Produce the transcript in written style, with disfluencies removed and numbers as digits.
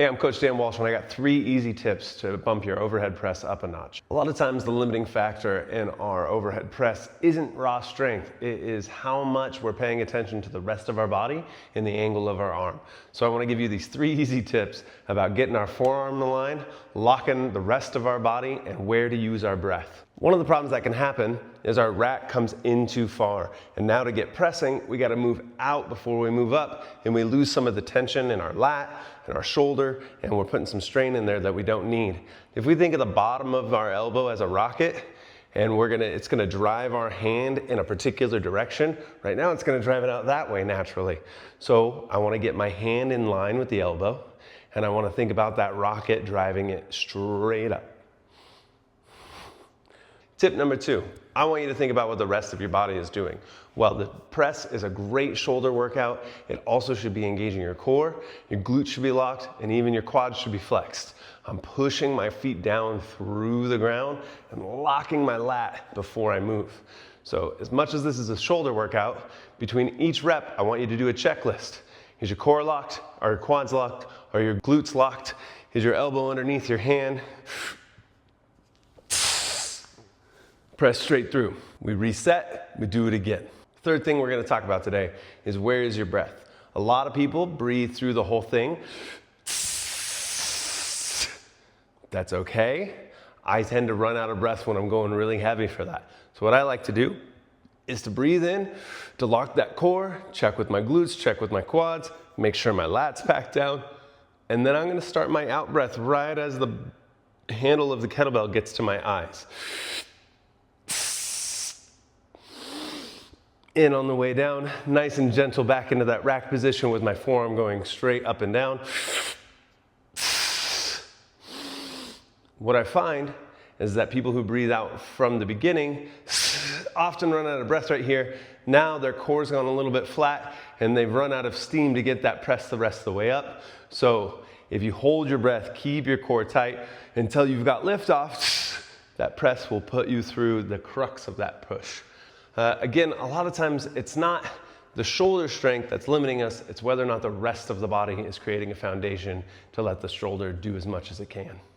Hey, I'm Coach Dan Walsh, and I got 3 easy tips to bump your overhead press up a notch. A lot of times the limiting factor in our overhead press isn't raw strength. It is how much we're paying attention to the rest of our body and the angle of our arm. So I want to give you these 3 easy tips about getting our forearm aligned, locking the rest of our body, and where to use our breath. One of the problems that can happen is our rack comes in too far. And now to get pressing, we got to move out before we move up, and we lose some of the tension in our lat and our shoulder, and we're putting some strain in there that we don't need. If we think of the bottom of our elbow as a rocket, and it's gonna drive our hand in a particular direction, right now it's gonna drive it out that way naturally. So I wanna get my hand in line with the elbow, and I wanna think about that rocket driving it straight up. Tip number 2, I want you to think about what the rest of your body is doing. Well, the press is a great shoulder workout. It also should be engaging your core, your glutes should be locked, and even your quads should be flexed. I'm pushing my feet down through the ground and locking my lat before I move. So as much as this is a shoulder workout, between each rep, I want you to do a checklist. Is your core locked? Are your quads locked? Are your glutes locked? Is your elbow underneath your hand? Press straight through. We reset, we do it again. Third thing we're gonna talk about today is where is your breath? A lot of people breathe through the whole thing. That's okay. I tend to run out of breath when I'm going really heavy for that. So what I like to do is to breathe in, to lock that core, check with my glutes, check with my quads, make sure my lat's packed down, and then I'm gonna start my out breath right as the handle of the kettlebell gets to my eyes. In on the way down, nice and gentle back into that rack position with my forearm going straight up and down. What I find is that people who breathe out from the beginning often run out of breath right here. Now their core's gone a little bit flat and they've run out of steam to get that press the rest of the way up. So if you hold your breath, keep your core tight until you've got liftoff, that press will put you through the crux of that push. Again, a lot of times it's not the shoulder strength that's limiting us, it's whether or not the rest of the body is creating a foundation to let the shoulder do as much as it can.